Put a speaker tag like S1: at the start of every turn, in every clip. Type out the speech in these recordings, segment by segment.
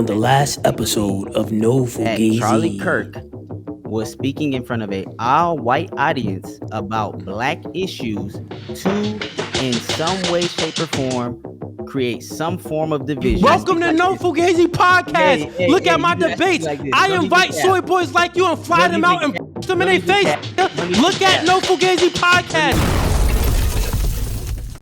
S1: on the last episode of No
S2: that Charlie
S1: Fugazi.
S2: Kirk was speaking in front of an all-white audience about black issues to, in some way, shape, or form, create some form of division.
S3: Welcome to No Fugazi Podcast. Look at my
S2: you do that shit
S3: debates.
S2: like this.
S3: I
S2: Don't
S3: invite
S2: even
S3: soy
S2: cap.
S3: boys like you and fly
S2: Don't
S3: them out
S2: even
S3: and
S2: cap.
S3: f them in
S2: Don't
S3: their
S2: even
S3: face.
S2: cap. Don't even
S3: Look at
S2: cap.
S3: No Fugazi Podcast.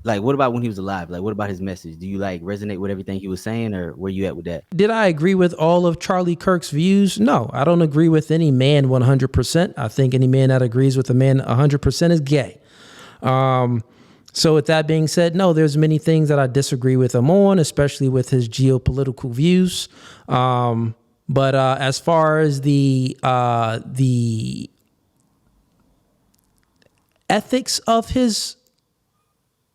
S2: Like, what about when he was alive? Like, what about his message? Do you like resonate with everything he was saying, or where you at with that?
S3: Did I agree with all of Charlie Kirk's views? No, I don't agree with any man 100%. I think any man that agrees with a man 100% is gay. So with that being said, no, there's many things that I disagree with him on, especially with his geopolitical views. But as far as the ethics of his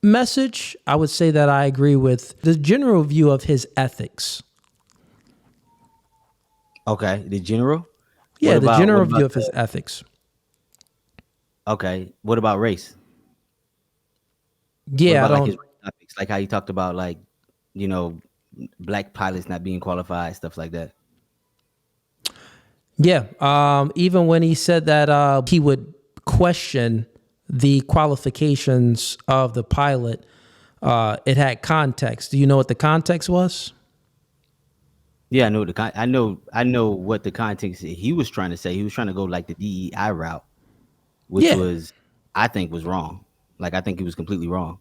S3: message, I would say that I agree with the general view of his ethics.
S2: Okay, the general?
S3: Yeah,
S2: What
S3: the
S2: about-
S3: general
S2: what
S3: view
S2: about
S3: of his ethics.
S2: Okay, what about race?
S3: Yeah,
S2: What
S3: I
S2: about, like,
S3: don't.
S2: his race topics? Like how he talked about, like, you know, black pilots not being qualified, stuff like that.
S3: Yeah, even when he said that he would question the qualifications of the pilot, it had context. Do you know what the context was?
S2: Yeah, I know I know what the context he was trying to say. He was trying to go like the DEI route, which
S3: Yeah.
S2: was, I think, was wrong. Like, I think he was completely wrong.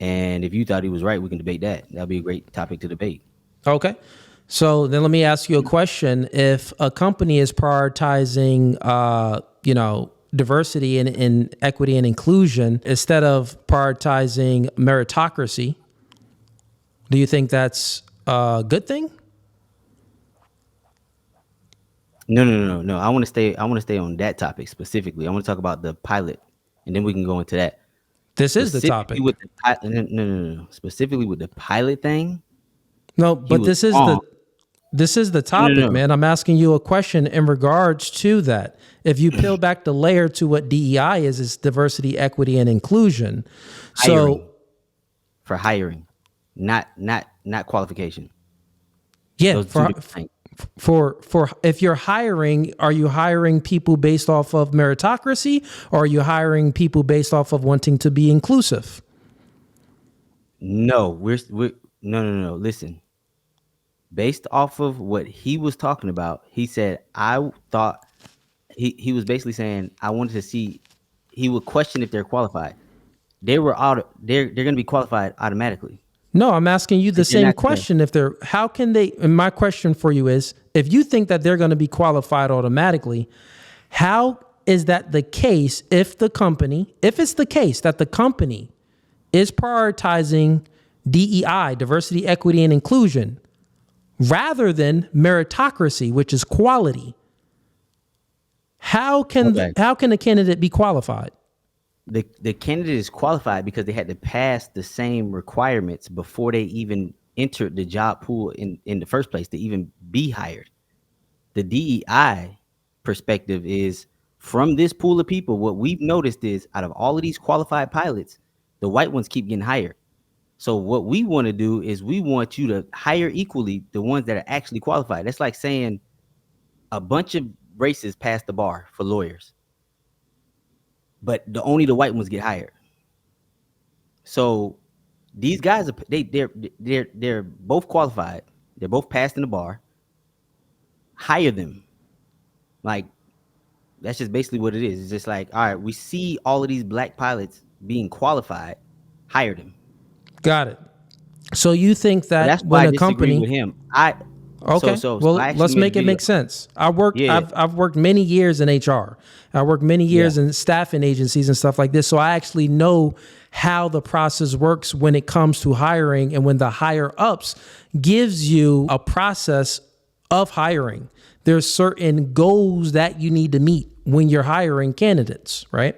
S2: And if you thought he was right, we can debate that. That'd be a great topic to debate.
S3: Okay. So then let me ask you a question. If a company is prioritizing, diversity and equity and inclusion instead of prioritizing meritocracy, do you think that's a good thing?
S2: No. I want to stay on that topic specifically. I want to talk about the pilot, and then we can go into that.
S3: This is the
S2: Specifically
S3: topic.
S2: with the no. Specifically with the pilot thing.
S3: No, but
S2: was
S3: this is
S2: wrong.
S3: this is the topic,
S2: No.
S3: man. I'm asking you a question in regards to that. If you peel back the layer to what DEI is, it's diversity, equity, and inclusion.
S2: Hiring.
S3: So
S2: For hiring, not qualification.
S3: yeah,
S2: Those two
S3: for
S2: different things.
S3: for if you're hiring, are you hiring people based off of meritocracy, or are you hiring people based off of wanting to be inclusive?
S2: No, we're no. Listen, based off of what he was talking about, he said, I thought he was basically saying, I wanted to see, he would question if they're qualified. They're going to be qualified automatically.
S3: No, I'm asking you the
S2: You're
S3: same
S2: not clear.
S3: question. How can they, and my question for you is, if you think that they're going to be qualified automatically, how is that the case if it's the case that the company is prioritizing DEI, diversity, equity, and inclusion, rather than meritocracy, which is quality? How can a candidate be qualified?
S2: The candidate is qualified because they had to pass the same requirements before they even entered the job pool in the first place to even be hired. The DEI perspective is, from this pool of people, what we've noticed is, out of all of these qualified pilots, the white ones keep getting hired. So what we want to do is we want you to hire equally the ones that are actually qualified. That's like saying a bunch of races pass the bar for lawyers, but only the white ones get hired. So these guys are they're both qualified. They're both passed in the bar. Hire them. Like, that's just basically what it is. It's just like, all right, we see all of these black pilots being qualified. Hire them.
S3: Got it. So you think that
S2: That's why I
S3: when a
S2: disagree
S3: company,
S2: with him.
S3: okay,
S2: So I actually
S3: let's
S2: made
S3: make
S2: a
S3: it
S2: video.
S3: make sense. I've worked many years in HR. I worked many years in staffing agencies and stuff like this. So I actually know how the process works when it comes to hiring, and when the higher ups gives you a process of hiring. There's certain goals that you need to meet when you're hiring candidates, right?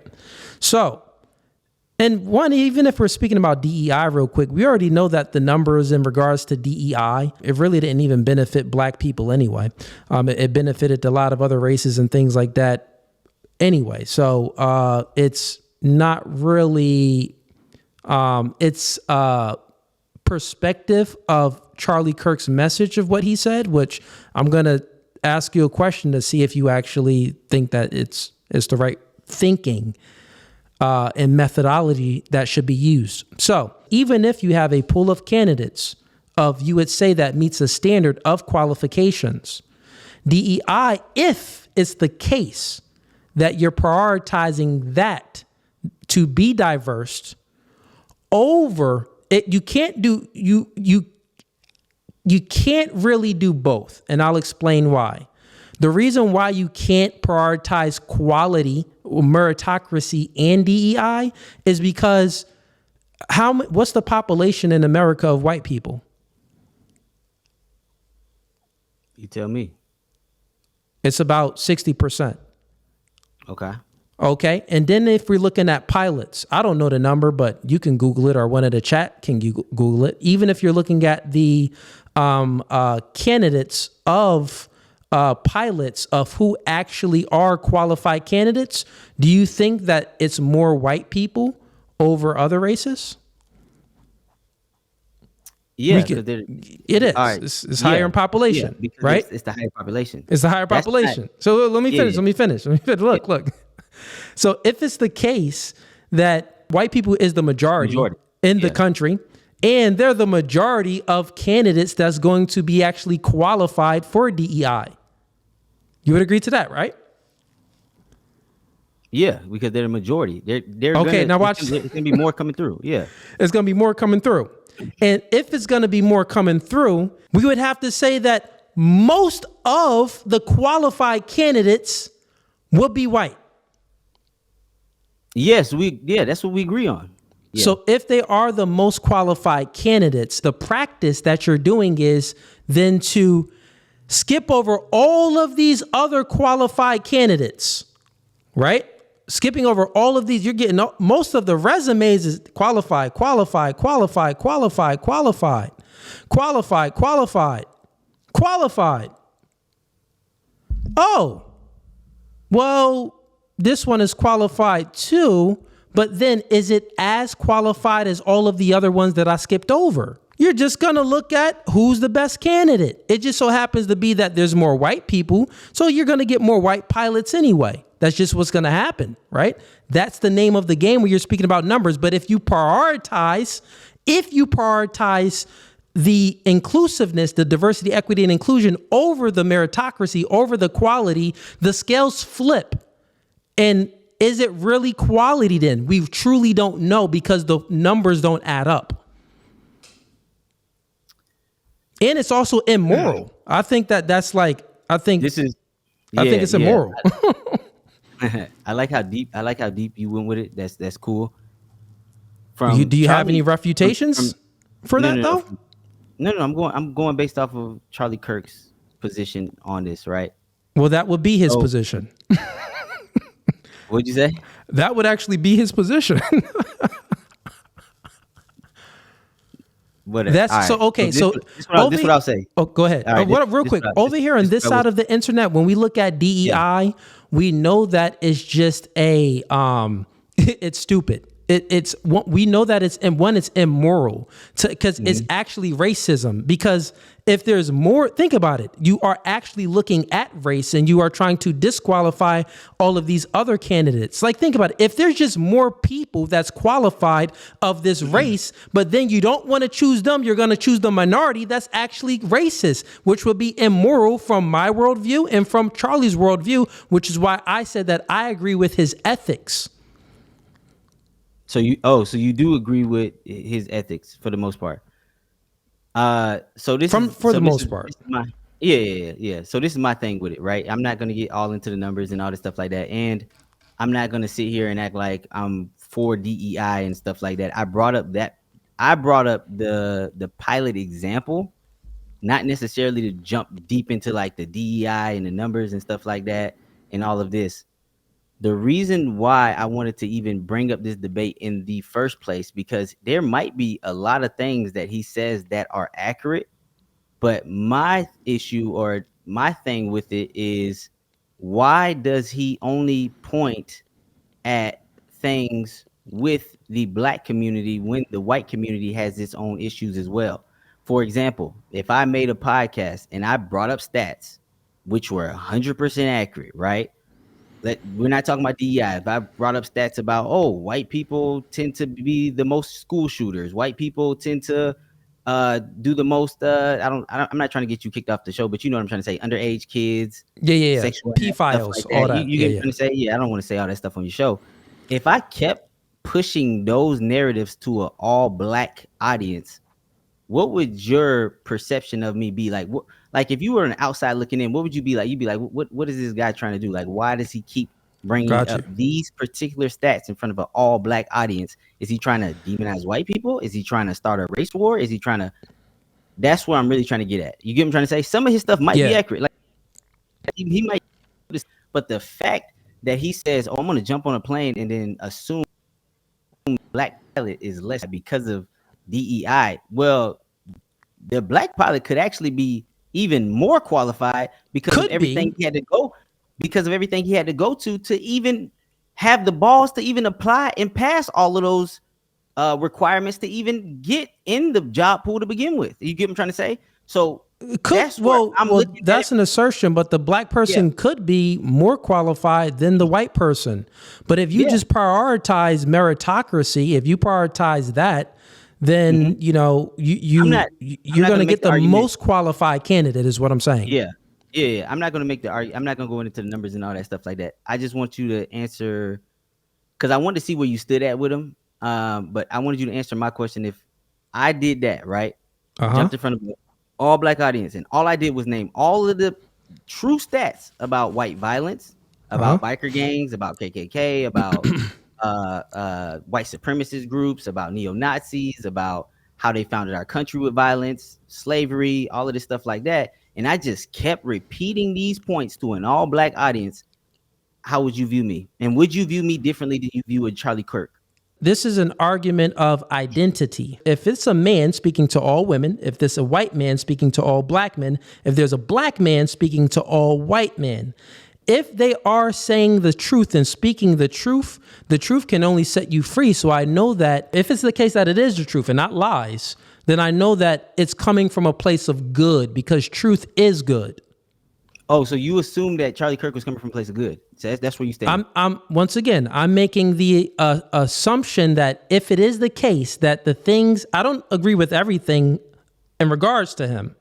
S3: So, and one, even if we're speaking about DEI real quick, we already know that the numbers in regards to DEI, it really didn't even benefit black people anyway. It benefited a lot of other races and things like that anyway. So it's not really, it's perspective of Charlie Kirk's message of what he said, which I'm going to ask you a question to see if you actually think that it's the right thinking and methodology that should be used. So even if you have a pool of candidates you would say that meets a standard of qualifications, DEI, if it's the case that you're prioritizing that to be diverse over it, you can't really do both. And I'll explain why. The reason why you can't prioritize quality, meritocracy, and DEI is because what's the population in America of white people?
S2: You tell me.
S3: It's about 60%.
S2: Okay.
S3: And then if we're looking at pilots, I don't know the number, but you can Google it, or one of the chat can Google it. Even if you're looking at the candidates of pilots of who actually are qualified candidates, do you think that it's more white people over other races?
S2: Yeah,
S3: it is.
S2: Right.
S3: It's higher in population, right?
S2: It's the higher population.
S3: It's the higher population. So let me finish. Let me finish. Look. So if it's the case that white people is the majority in the country, and they're the majority of candidates that's going to be actually qualified for DEI, you would agree to that, right?
S2: Yeah, because they're the majority. They're
S3: okay. Now watch.
S2: It's gonna be more coming through. Yeah,
S3: it's gonna be more coming through. And if it's going to be more coming through, we would have to say that most of the qualified candidates will be white.
S2: Yes, that's what we agree on. Yeah.
S3: So if they are the most qualified candidates, the practice that you're doing is then to skip over all of these other qualified candidates, right? Skipping over all of these, you're getting most of the resumes is qualified. Oh, well, this one is qualified too, but then is it as qualified as all of the other ones that I skipped over? You're just going to look at who's the best candidate. It just so happens to be that there's more white people, so you're going to get more white pilots anyway. That's just what's going to happen, right? That's the name of the game when you're speaking about numbers. But if you prioritize the inclusiveness, the diversity, equity, and inclusion over the meritocracy, over the quality, the scales flip. And is it really quality then? We truly don't know because the numbers don't add up. And it's also immoral. I think it's immoral.
S2: I like how deep you went with it. That's cool.
S3: Do you have any refutations for that though?
S2: No. I'm going based off of Charlie Kirk's position on this, right?
S3: Well, that would be his position.
S2: What'd you say?
S3: That would actually be his position. That's right. So okay. So this is what I'll say. Oh, go ahead. Right, real quick. Over here on this side of the internet, when we look at DEI, we know that it's just it's stupid. We know that it's immoral because it's actually racism. Because if there's more, think about it. You are actually looking at race and you are trying to disqualify all of these other candidates. Like, think about it. If there's just more people that's qualified of this race, but then you don't want to choose them, you're going to choose the minority, that's actually racist, which would be immoral from my worldview and from Charlie's worldview, which is why I said that I agree with his ethics.
S2: So you do agree with his ethics for the most part. So this
S3: for the most part.
S2: Yeah. So this is my thing with it, right? I'm not gonna get all into the numbers and all this stuff like that, and I'm not gonna sit here and act like I'm for DEI and stuff like that. I brought up the pilot example, not necessarily to jump deep into like the DEI and the numbers and stuff like that and all of this. The reason why I wanted to even bring up this debate in the first place, because there might be a lot of things that he says that are accurate, but my issue or my thing with it is, why does he only point at things with the black community when the white community has its own issues as well. For example, if I made a podcast and I brought up stats, which were 100% accurate, right? We're not talking about DEI. If I brought up stats about, white people tend to be the most school shooters, white people tend to do the most. I'm not trying to get you kicked off the show, but you know what I'm trying to say. Underage kids, sexual
S3: P
S2: stuff
S3: files,
S2: like that.
S3: all that.
S2: You get what I'm trying to say? Yeah, I don't want to say all that stuff on your show. If I kept pushing those narratives to an all black audience, what would your perception of me be like? What, like if you were an outside looking in, what would you be like? You'd be like, what is this guy trying to do? Like, why does he keep bringing up these particular stats in front of an all black audience? Is he trying to demonize white people? Is he trying to start a race war? Is he trying to? That's what I'm really trying to get at. You get what I'm trying to say? Some of his stuff might be accurate. Like he might, but the fact that he says, "Oh, I'm going to jump on a plane and then assume black pilot is less because of DEI." Well, the black pilot could actually be even more qualified because of everything he had to go, to even have the balls to even apply and pass all of those requirements to even get in the job pool to begin with. You get what I'm trying to say? So that's
S3: an assertion, but the black person could be more qualified than the white person. But if you just prioritize meritocracy, if you prioritize that, then you're going to get the most qualified candidate, is what I'm saying.
S2: Yeah. I'm not going to make the argument. I'm not going to go into the numbers and all that stuff like that. I just want you to answer, because I wanted to see where you stood at with him. But I wanted you to answer my question. If I did that, right? Jumped in front of an all black audience, and all I did was name all of the true stats about white violence, about biker gangs, about KKK, about white supremacist groups, about neo-Nazis, about how they founded our country with violence, slavery, all of this stuff like that. And I just kept repeating these points to an all black audience. How would you view me? And would you view me differently than you view a Charlie Kirk?
S3: This is an argument of identity. If it's a man speaking to all women, if there's a white man speaking to all black men, if there's a black man speaking to all white men, if they are saying the truth and speaking the truth can only set you free. So I know that if it's the case that it is the truth and not lies, then I know that it's coming from a place of good, because truth is good.
S2: Oh, so you assume that Charlie Kirk was coming from a place of good. So that's where you stand.
S3: I'm making the assumption that if it is the case that the things, I don't agree with everything in regards to him,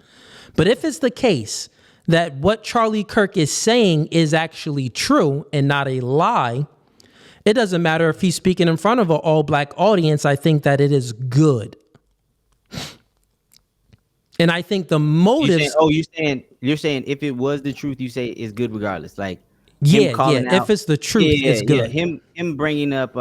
S3: but if it's the case that what Charlie Kirk is saying is actually true and not a lie, it doesn't matter if he's speaking in front of an all black audience. I think that it is good. And I think the motives.
S2: You're saying if it was the truth, you say it's good regardless. Like
S3: if it's the truth, it's good.
S2: Him bringing up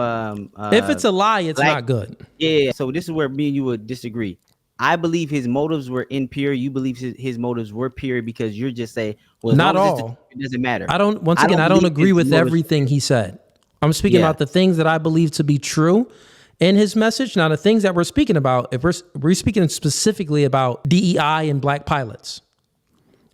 S3: if it's a lie, it's not good.
S2: Yeah. So this is where me and you would disagree. I believe his motives were impure. You believe his motives were pure, because you're just saying, well,
S3: not all.
S2: It doesn't matter.
S3: I don't agree with everything he said. I'm speaking about the things that I believe to be true in his message. Now, the things that we're speaking about, if we're speaking specifically about DEI and black pilots.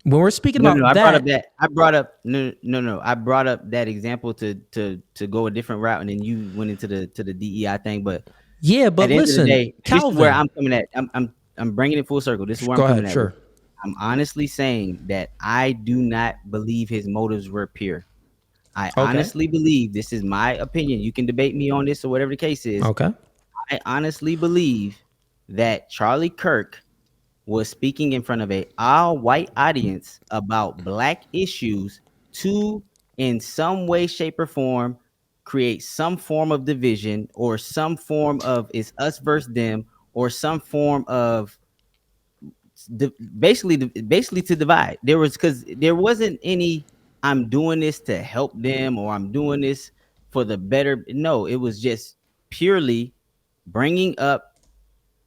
S3: When we're speaking about that,
S2: I brought up that example to go a different route, and then you went into the DEI thing. But
S3: but listen,
S2: day,
S3: Calvin,
S2: this is where I'm coming at. I'm bringing it full circle. This is where I'm coming at.
S3: Sure.
S2: I'm honestly saying that I do not believe his motives were pure. I honestly believe, this is my opinion. You can debate me on this or whatever the case is.
S3: Okay.
S2: I honestly believe that Charlie Kirk was speaking in front of a all-white audience about black issues to, in some way, shape, or form, create some form of division, or some form of it's us versus them, or some form of basically to divide. Because there wasn't any I'm doing this to help them or I'm doing this for the better. No, it was just purely bringing up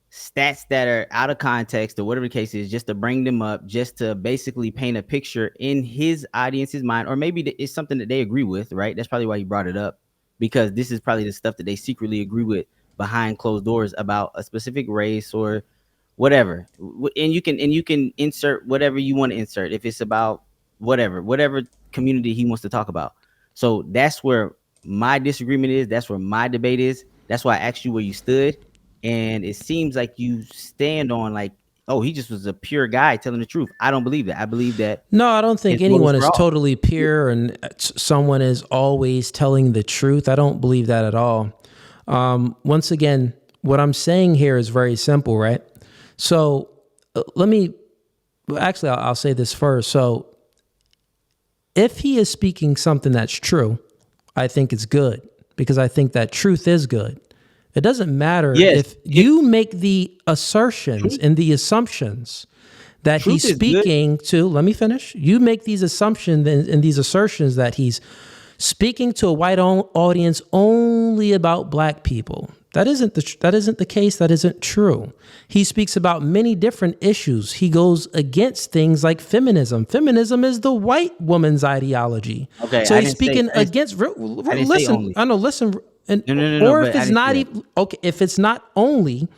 S2: stats that are out of context or whatever the case is, just to bring them up, just to basically paint a picture in his audience's mind, or maybe it's something that they agree with, right? That's probably why he brought it up, because this is probably the stuff that they secretly agree with behind closed doors about a specific race or whatever. And you can insert whatever you want to insert if it's about whatever community he wants to talk about. So that's where my disagreement is. That's where my debate is. That's why I asked you where you stood, and it seems like you stand on like, oh, he just was a pure guy telling the truth. I don't believe that. I believe that.
S3: No, I don't think anyone is totally pure and someone is always telling the truth. I don't believe that at all. Once again, what I'm saying here is very simple, right? So I'll say this first. So if he is speaking something that's true, I think it's good because I think that truth is good. It doesn't matter if you make the assertions and the assumptions that he's speaking to. Let me finish. You make these assumptions and these assertions that he's speaking to a white audience only about black people. That isn't the case. That isn't true. He speaks about many different issues. He goes against things like feminism. Feminism is the white woman's ideology.
S2: Okay,
S3: so he's speaking against. Listen, I know. Listen. Or if it's not even okay, if it's not only,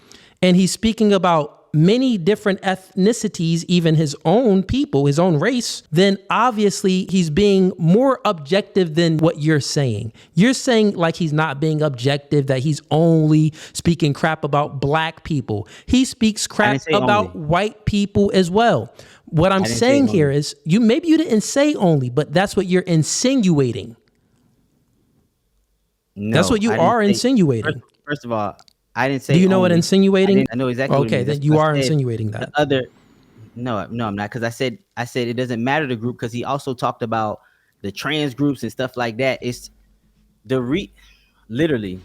S3: and he's speaking about many different ethnicities, even his own people, his own race, then obviously he's being more objective than what you're saying. You're saying like he's not being objective, that he's only speaking crap about black people. He speaks crap about white people as well. What I'm saying here is maybe you didn't say only, but that's what you're insinuating.
S2: No,
S3: that's what you are insinuating.
S2: First of all, I didn't say.
S3: Do you know what insinuating?
S2: I know exactly.
S3: Okay,
S2: what
S3: then you are insinuating that.
S2: No, I'm not, because I said it doesn't matter the group, because he also talked about the trans groups and stuff like that. It's literally.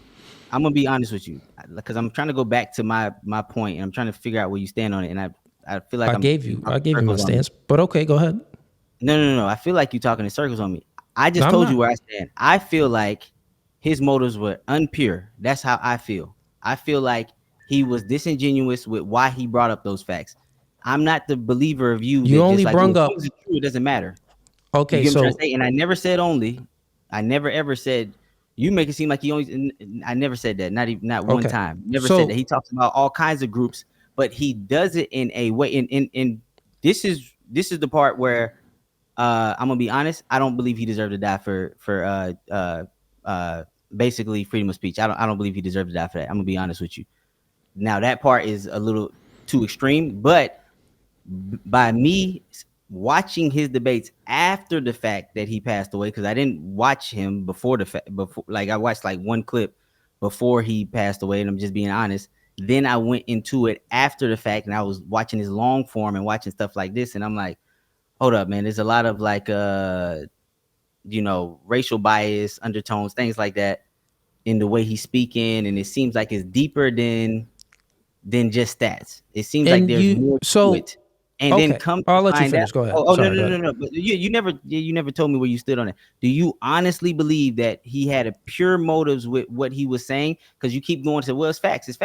S2: I'm gonna be honest with you, because I'm trying to go back to my point, and I'm trying to figure out where you stand on it. And I feel like I gave you
S3: my stance, but okay, go ahead.
S2: No. I feel like you're talking in circles on me. I just told you where I stand. I feel like his motives were unpure. That's how I feel. I feel like he was disingenuous with why he brought up those facts. I'm not the believer of you.
S3: You only brought up.
S2: It doesn't matter.
S3: Okay, so
S2: and I never said only. I never ever said. You make it seem like he only. I never said that. Not one time. Never said that. He talks about all kinds of groups, but he does it in a way. And this is the part where I'm gonna be honest. I don't believe he deserved to die for basically freedom of speech. I don't believe he deserved to die for that. I'm gonna be honest with you. Now that part is a little too extreme, but by me watching his debates after the fact that he passed away, because I didn't watch him before the fact. I watched like one clip before he passed away, and I'm just being honest. Then I went into it after the fact, and I was watching his long form and watching stuff like this, and I'm like, hold up, man. There's a lot of like racial bias, undertones, things like that in the way he's speaking, and it seems like it's deeper than just stats. It seems like there's more to it. And then
S3: I'll let you finish. Go ahead.
S2: No. But you never told me where you stood on it. Do you honestly believe that he had a pure motives with what he was saying? Because you keep going to, well, it's facts. There's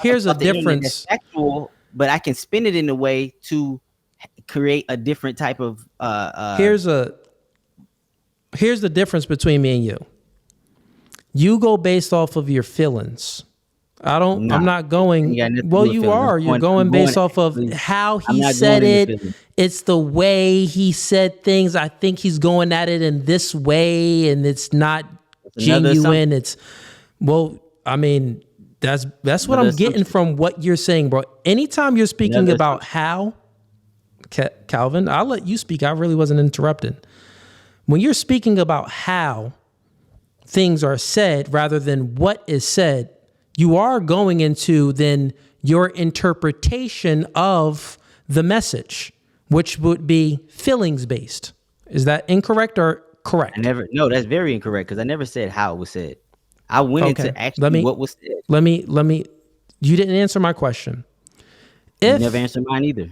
S3: here's a difference.
S2: Factual, but I can spin it in a way to create a different type of
S3: here's the difference between me and you. You go based off of your feelings. I'm not going. Well, you are. You're going based off of how he said it. It's the way he said things. I think he's going at it in this way, and it's not genuine. That's what I'm getting from what you're saying, bro. Anytime you're speaking about how, Calvin, I'll let you speak. I really wasn't interrupting. When you're speaking about how things are said rather than what is said, you are going into then your interpretation of the message, which would be feelings based. Is that incorrect or correct?
S2: No, that's very incorrect, because I never said how it was said. I went into actually what was said.
S3: Let me. You didn't answer my question.
S2: You never answered mine either.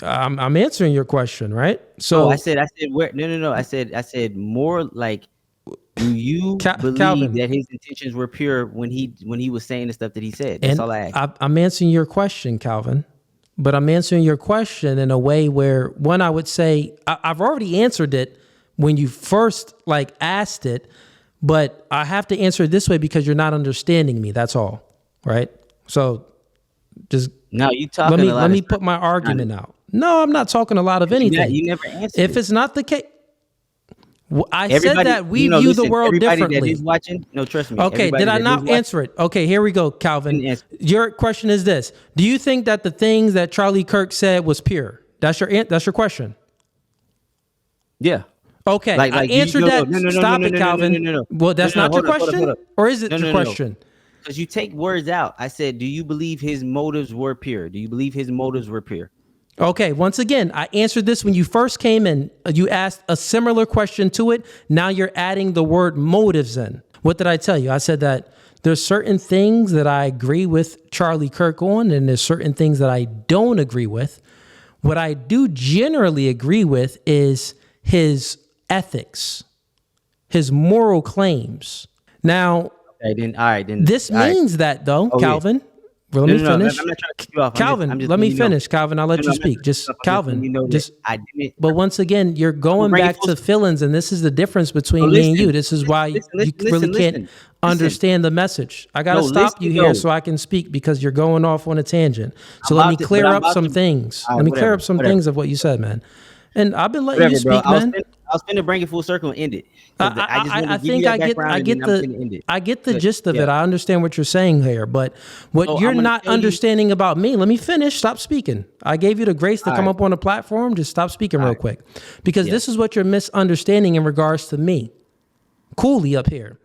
S3: I'm answering your question, right? So
S2: I said where? No. I said more like. Do you believe
S3: Calvin,
S2: that his intentions were pure when he was saying the stuff that he said? That's all I asked.
S3: I'm answering your question, Calvin, but I'm answering your question in a way where, one, I would say I've already answered it when you first asked it, but I have to answer it this way because you're not understanding me. That's all, right? So just
S2: now you talking.
S3: Let me put my argument out. No, I'm not talking a lot of anything.
S2: You never answered.
S3: If it's not the case. I said that we view the world differently.
S2: That is watching, no, trust me.
S3: Okay, did I not answer it? Okay, here we go, Calvin. Your question is this: do you think that the things that Charlie Kirk said was pure? That's your question.
S2: Yeah.
S3: Okay, I answered that. Stop it, Calvin. No. Well, that's not your question, or is it your question?
S2: Because you take words out. I said, do you believe his motives were pure? Do you believe his motives were pure?
S3: Okay, once again, I answered this when you first came in. You asked a similar question to it. Now you're adding the word motives in. What did I tell you? I said that there's certain things that I agree with Charlie Kirk on, and there's certain things that I don't agree with. What I do generally agree with is his ethics, his moral claims. Now, this means that, though, Calvin. Well, let me finish.
S2: I'm not trying to cut you off.
S3: Calvin, let me finish. Calvin, I'll let you speak. Just Calvin, but once again, you're going back to feelings, and this is the difference between me and you. This is why you really can't understand the message. I got to stop you here so I can speak, because you're going off on a tangent. So let me clear up some things. Let me clear up some things of what you said, man. And I've been letting you speak, man.
S2: I was finna bring it full circle and end it.
S3: I think I get the gist of it. I understand what you're saying here, but what you're not understanding about me, let me finish. Stop speaking. I gave you the grace to come up on a platform. Just stop speaking real quick, because this is what you're misunderstanding in regards to me. Cooley up here.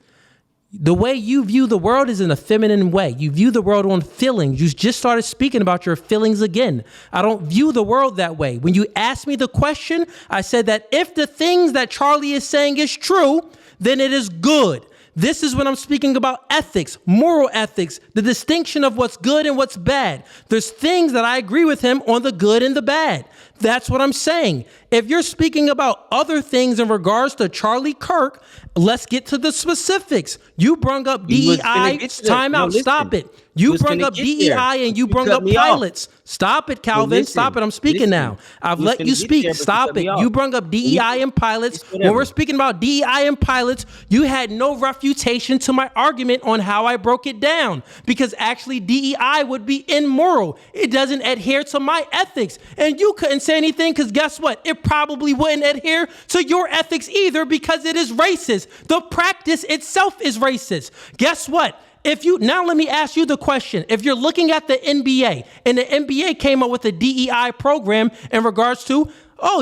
S3: The way you view the world is in a feminine way. You view the world on feelings. You just started speaking about your feelings again. I don't view the world that way. When you asked me the question, I said that if the things that Charlie is saying is true, then it is good. This is when I'm speaking about ethics, moral ethics, the distinction of what's good and what's bad. There's things that I agree with him on, the good and the bad. That's what I'm saying. If you're speaking about other things in regards to Charlie Kirk, let's get to the specifics. You brung up DEI. Time out. Stop it. You brung up DEI and you brung up pilots. Stop it, Calvin. Stop it. I'm speaking now. I've let you speak. Stop it. You brung up DEI and pilots. When we're speaking about DEI and pilots, you had no refutation to my argument on how I broke it down, because actually DEI would be immoral. It doesn't adhere to my ethics. And you couldn't say anything, because guess what? It probably wouldn't adhere to your ethics either, because it is racist. The practice itself is racist. Guess what? Now let me ask you the question. If you're looking at the NBA, and the NBA came up with a DEI program in regards to,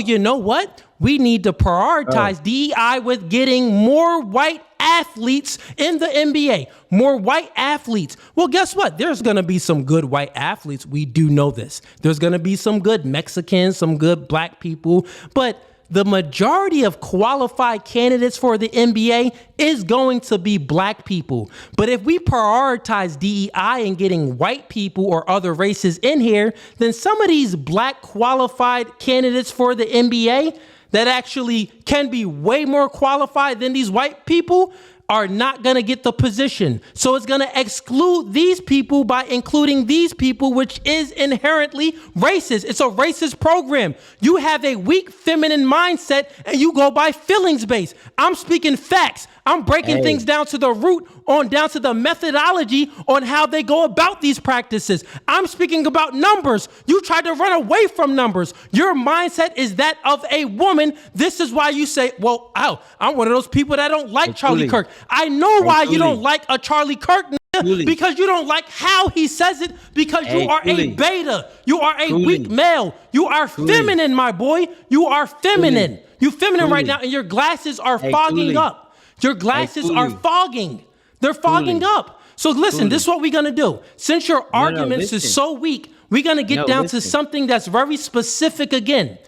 S3: you know what? We need to prioritize DEI with getting more white athletes in the NBA. More white athletes. Well, guess what? There's going to be some good white athletes. We do know this. There's going to be some good Mexicans, some good black people, but the majority of qualified candidates for the NBA is going to be black people. But if we prioritize DEI and getting white people or other races in here, then some of these black qualified candidates for the NBA that actually can be way more qualified than these white people are not going to get the position. So it's going to exclude these people by including these people, which is inherently racist. It's a racist program. You have a weak feminine mindset and you go by feelings based. I'm speaking facts. I'm breaking things down to the root, down to the methodology on how they go about these practices. I'm speaking about numbers. You tried to run away from numbers. Your mindset is that of a woman. This is why you say, well, I'm one of those people that don't like Charlie Kirk. I know why you don't like a Charlie Kirk, because you don't like how he says it, because you are a beta. You are a weak male. You are feminine, my boy. You are feminine. You're feminine right now, and your glasses are fogging up. Your glasses are fogging. They're fogging up. So listen, this is what we're going to do. Since your arguments is so weak, we're going to get down to something that's very specific again.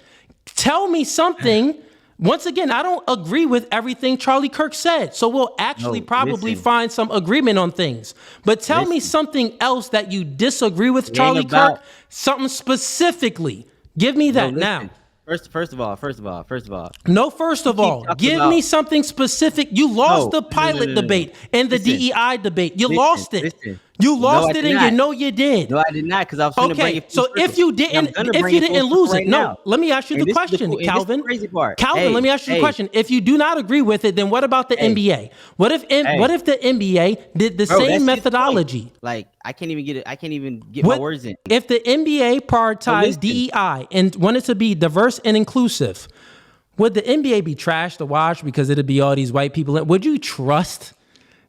S3: Tell me something. Once again, I don't agree with everything Charlie Kirk said. So we'll actually probably find some agreement on things. But tell me something else that you disagree with Charlie Kirk, something specifically. Give me that now.
S2: First of all.
S3: No, first of all, give me something specific. You lost the pilot debate and the DEI debate. You lost it. You lost it, and you know you did.
S2: No, I did not, because I was going to bring it.
S3: So if you didn't lose it, no. Let me ask you the question, Calvin. Calvin, let me ask you the question. If you do not agree with it, then what about the NBA? What if the NBA did the same methodology?
S2: Like, I can't even get my words in.
S3: If the NBA prioritized DEI and wanted to be diverse and inclusive, would the NBA be trash to watch because it'd be all these white people? Would you trust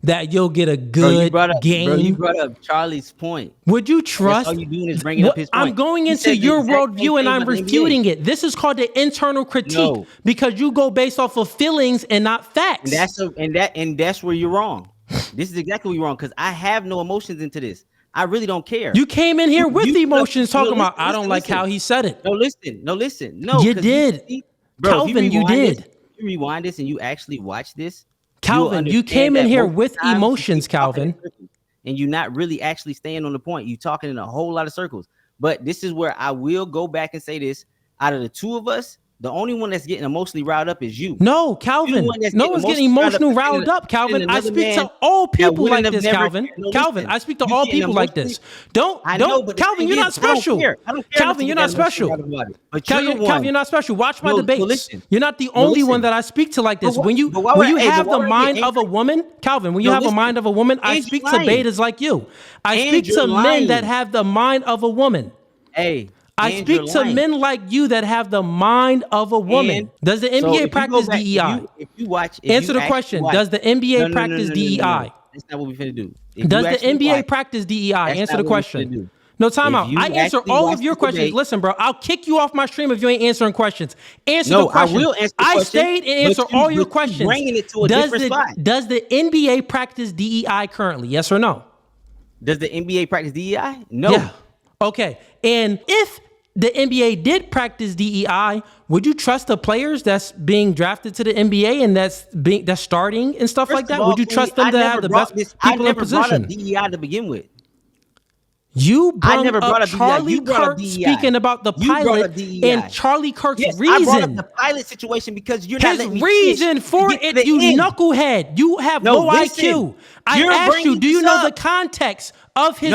S3: that you'll get a good game?
S2: Bro, you brought up Charlie's point.
S3: Would you trust?
S2: All you doing is bringing up his point.
S3: I'm going into your worldview and I'm refuting it. This is called the internal critique because you go based off of feelings and not facts.
S2: And that's where you're wrong. This is exactly where you're wrong because I have no emotions into this. I really don't care.
S3: You came in here with emotions talking about, I don't like how he said it.
S2: No, listen. No,
S3: you did. Calvin, you did.
S2: You rewind this and you actually watch this.
S3: Calvin, you came in here with emotions, Calvin.
S2: And you're not really actually staying on the point. You're talking in a whole lot of circles. But this is where I will go back and say this. Out of the two of us, the only one that's getting emotionally riled up is you.
S3: No, Calvin. No one's getting emotionally riled up, Calvin. I speak to all people like this, Calvin. Calvin, I speak to all people like this. Don't, Calvin, you're not special. Calvin, you're not special. Calvin, you're not special. Watch my debates. You're not the only one that I speak to like this. When you have the mind of a woman, Calvin, when you have a mind of a woman, I speak to betas like you. I speak to men that have the mind of a woman. I speak to men like you that have the mind of a woman. Does the NBA practice DEI? Answer the question. Does the NBA practice DEI?
S2: That's not what we're finna do.
S3: Does the NBA practice DEI? Answer the question. No, time out. I answer all of your questions. Listen, bro, I'll kick you off my stream if you ain't answering questions. Answer the question.
S2: I will answer the
S3: question. I stayed and answered all your questions.
S2: Bringing it to a different spot.
S3: Does the NBA practice DEI currently? Yes or no?
S2: Does the NBA practice DEI? No.
S3: Yeah. Okay. And if the NBA did practice DEI, would you trust the players that's being drafted to the NBA and that's starting and stuff like that? Would you trust them to have the best people in position?
S2: I never brought up DEI to begin with.
S3: You brought up Charlie Kirk speaking about the pilot and Charlie Kirk's reason.
S2: I brought up the pilot situation because you're not letting me
S3: reason for it, you knucklehead. You have low IQ. I asked you, do you know the context of his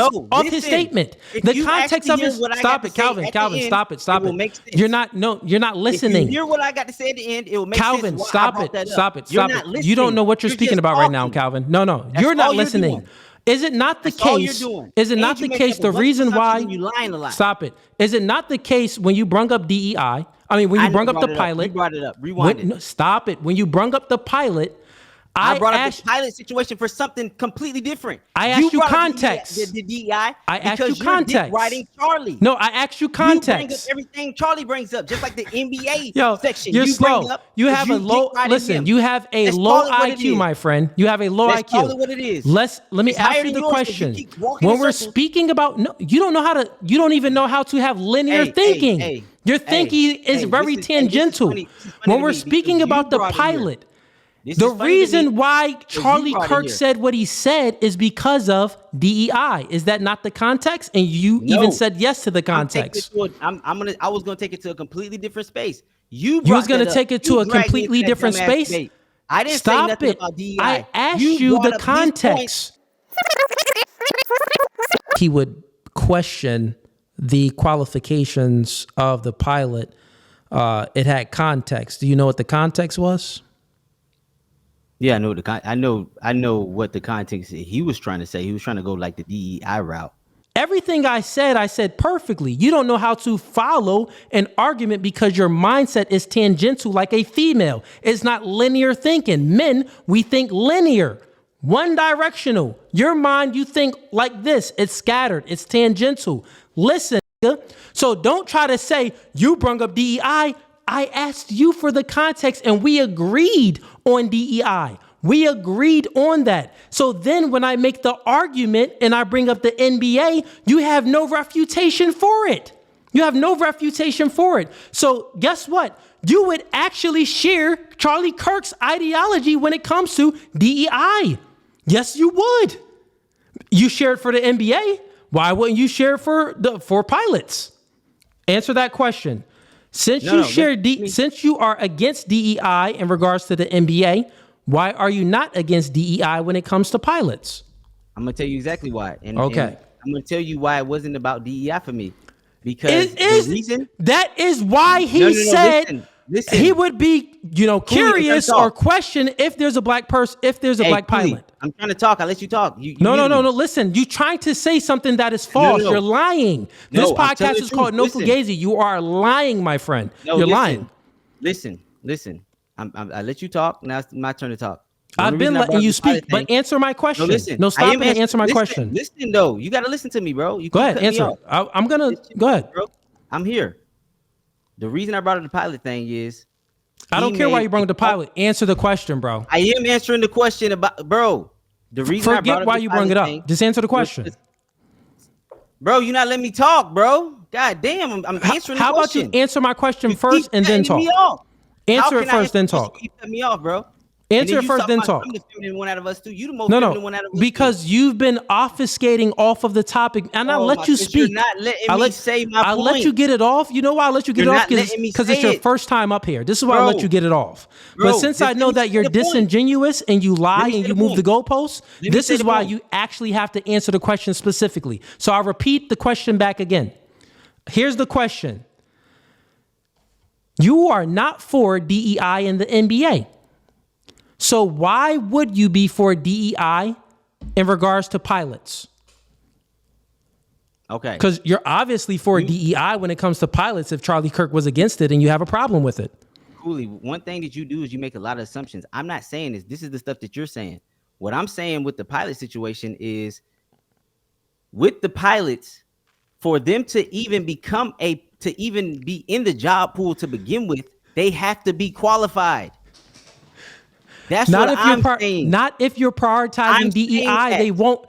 S3: statement? The context of his stop it, Calvin, stop it. You're not listening.
S2: If you hear what I got to say at the end, it will make
S3: Calvin,
S2: sense.
S3: Stop it. You don't know what you're speaking about right now, Calvin. No, you're not listening. Is it not the case? Is it not the case? The reason why
S2: you lying a lot.
S3: Stop it. Is it not the case when you brung up DEI? I mean, when you brung up the pilot.
S2: You brought it up. Rewind it.
S3: No, stop it. When you brung up the pilot,
S2: I brought up the pilot situation for something completely different.
S3: I asked you context.
S2: The DEI.
S3: I asked you context.
S2: Writing Charlie.
S3: No, I asked you context.
S2: You bring up everything Charlie brings up, just like the NBA section.
S3: You're slow. You have a low. Listen, you have a low IQ, my friend. You have a low IQ.
S2: Call it what it is.
S3: Let me ask you the question. When we're speaking about, you don't even know how to have linear thinking. Your thinking is very tangential. When we're speaking about the pilot. The reason why Charlie Kirk said what he said is because of DEI. Is that not the context? And you even said yes to the context.
S2: I was gonna take it to a completely different space. You
S3: was gonna take it to a completely different space.
S2: I didn't say nothing about DEI.
S3: I asked you the context. He would question the qualifications of the pilot. It had context. Do you know what the context was?
S2: Yeah, I know what the context he was trying to say. He was trying to go like the DEI route.
S3: Everything I said perfectly. You don't know how to follow an argument because your mindset is tangential like a female. It's not linear thinking. Men, we think linear, one directional. Your mind, you think like this. It's scattered. It's tangential. Listen, so don't try to say you brung up DEI. I asked you for the context and we agreed on DEI. We agreed on that. So then when I make the argument and I bring up the NBA, you have no refutation for it. So guess what? You would actually share Charlie Kirk's ideology when it comes to DEI. Yes, you would. You share it for the NBA. Why wouldn't you share it for pilots? Answer that question. Since you are against DEI in regards to the NBA, why are you not against DEI when it comes to pilots?
S2: I'm gonna tell you exactly why. And I'm gonna tell you why it wasn't about DEI for me. Because
S3: that is why he said listen. He would be, curious or question if there's a black person, if there's a black pilot.
S2: I'm trying to talk. I let you talk.
S3: No. Listen, you trying to say something that is false. No. You're lying. This podcast is called No Fugazi. You are lying, my friend. You're lying.
S2: Listen, listen. I let you talk. Now it's my turn to talk.
S3: I've been letting you speak, but answer my question.
S2: No, listen.
S3: No, stop and answer my question.
S2: Listen, though. You got to listen to me, bro. You
S3: go ahead, answer. I'm going to go ahead.
S2: Bro. I'm here. The reason I brought up the pilot thing is
S3: I don't care why you brought up the pilot. Answer the question, bro.
S2: I am answering the question about, bro. The reason I brought up
S3: why you brought it up. Just answer the question.
S2: Bro, you're not letting me talk, bro. God damn, I'm answering the question.
S3: How about you answer my question first and then talk? Answer it first, then talk.
S2: You cut me off, bro.
S3: Answer it first, then talk.
S2: I'm the feminine one out of us too. You the most feminine one out of us.
S3: Because you've been obfuscating off of the topic, and I'll let you speak.
S2: You're not letting me say my point.
S3: I'll let you get it off. You know why I let you get it off? Because it's your first time up here. This is why I let you get it off. But since I know that you're disingenuous and you lie and you move the goalposts, this is why you actually have to answer the question specifically. So I'll repeat the question back again. Here's the question. You are not for DEI in the NBA. So why would you be for DEI in regards to pilots?
S2: Okay.
S3: Because you're obviously for DEI when it comes to pilots if Charlie Kirk was against it and you have a problem with it.
S2: Cooley, one thing that you do is you make a lot of assumptions. I'm not saying this is the stuff that you're saying. What I'm saying with the pilot situation is with the pilots, for them to even be in the job pool to begin with, they have to be qualified. That's not what I'm saying.
S3: Not if you're prioritizing DEI, they won't.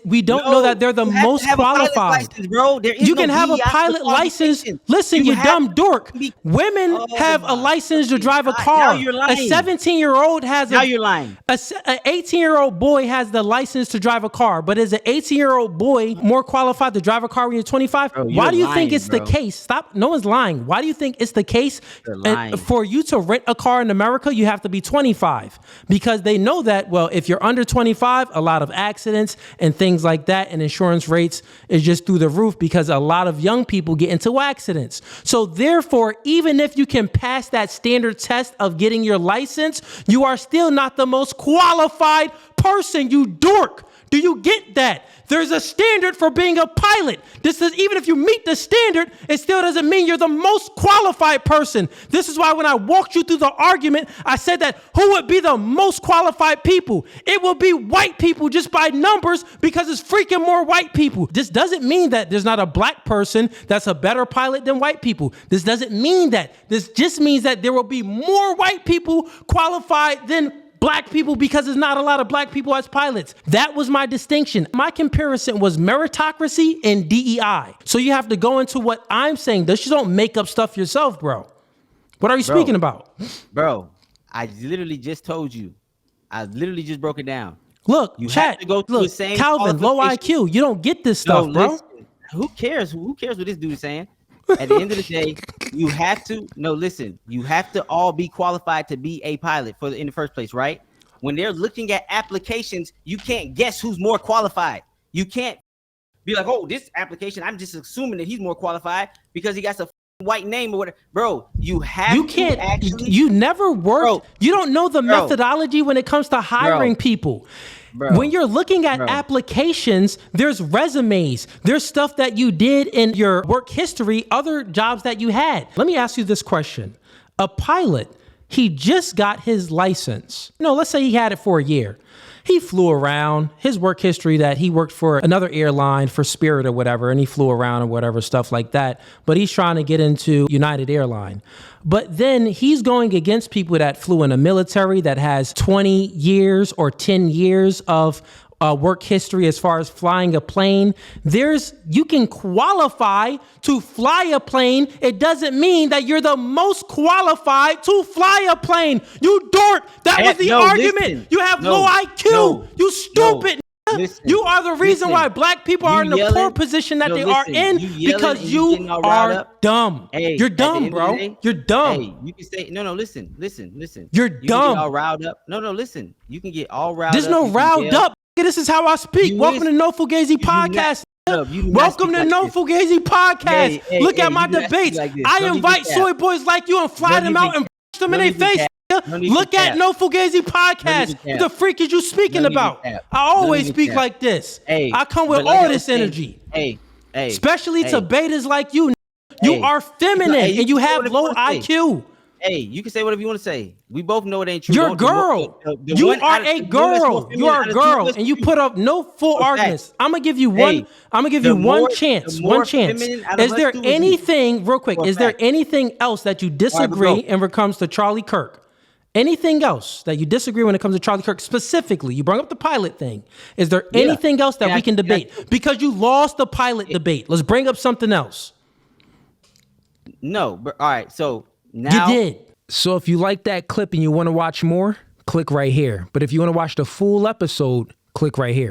S3: We don't know that they're the most qualified. You can have a pilot license. Listen, you dumb dork. Women have a license to drive a car. A 17-year-old has
S2: now you're lying.
S3: An 18-year-old boy has the license to drive a car, but is an 18-year-old boy more qualified to drive a car when you're 25? Why do you think it's the case? Stop. No one's lying. Why do you think it's the case? For you to rent a car in America, you have to be 25 because they know that, well, if you're under 25, a lot of accidents and things like that, and insurance rates is just through the roof because a lot of young people get into accidents. So therefore, even if you can pass that standard test of getting your license, you are still not the most qualified person, you dork. Do you get that? There's a standard for being a pilot. This is, even if you meet the standard, it still doesn't mean you're the most qualified person. This is why when I walked you through the argument, I said that who would be the most qualified people? It will be white people just by numbers because it's freaking more white people. This doesn't mean that there's not a black person that's a better pilot than white people. This doesn't mean that. This just means that there will be more white people qualified than black people because there's not a lot of black people as pilots. That was my distinction. My comparison was meritocracy and DEI. So you have to go into what I'm saying. You don't make up stuff yourself, bro. What are you speaking about?
S2: Bro, I literally just told you. I literally just broke it down.
S3: Look,
S2: you
S3: chat,
S2: have to go through the same
S3: Calvin, low IQ. You don't get this stuff, bro.
S2: Listen, who cares? Who cares what this dude is saying? At the end of the day, you have to all be qualified to be a pilot in the first place, right? When they're looking at applications, you can't guess who's more qualified. You can't be like, oh, this application, I'm just assuming that he's more qualified because he got a white name or whatever. Bro, you never worked. Bro,
S3: you don't know the methodology when it comes to hiring people. Bro, when you're looking at applications, there's resumes, there's stuff that you did in your work history, other jobs that you had. Let me ask you this question. A pilot, he just got his license. Let's say he had it for a year. He flew around, his work history that he worked for another airline for Spirit or whatever, and he flew around and whatever, stuff like that. But he's trying to get into United Airline. But then he's going against people that flew in the military that has 20 years or 10 years of work history as far as flying a plane. You can qualify to fly a plane. It doesn't mean that you're the most qualified to fly a plane. You dork. That was the argument. You have low IQ. You stupid. You are the reason why black people are in the poor position that they are in because you are dumb. You're dumb, bro. You're dumb.
S2: Hey, you can say, listen.
S3: You're
S2: dumb. You
S3: can
S2: get all riled up. Listen. You can get all riled up.
S3: There's no riled up. This is how I speak. Welcome to No Fugazi Podcast. Welcome to No Fugazi Podcast. Look at my debates. I invite soy boys like you and fly them out and push them in their face. Look at No Fugazi Podcast. What the freak is you speaking about? I always speak like this. I come with all this energy. Especially to betas like you. You are feminine and you have low IQ.
S2: Hey, you can say whatever you want to say. We both know it ain't true.
S3: You're a girl. You are a girl. You are a girl, and you put up no full arguments. I'm gonna give you one. I'm gonna give you one chance. One chance. Is there anything, real quick? Is there anything else that you disagree in when it comes to Charlie Kirk? Anything else that you disagree when it comes to Charlie Kirk specifically? You brought up the pilot thing. Is there anything else that we can debate? Because you lost the pilot debate. Let's bring up something else.
S2: No, but all right. So now
S3: you did. So if you like that clip and you want to watch more, click right here. But if you want to watch the full episode, click right here.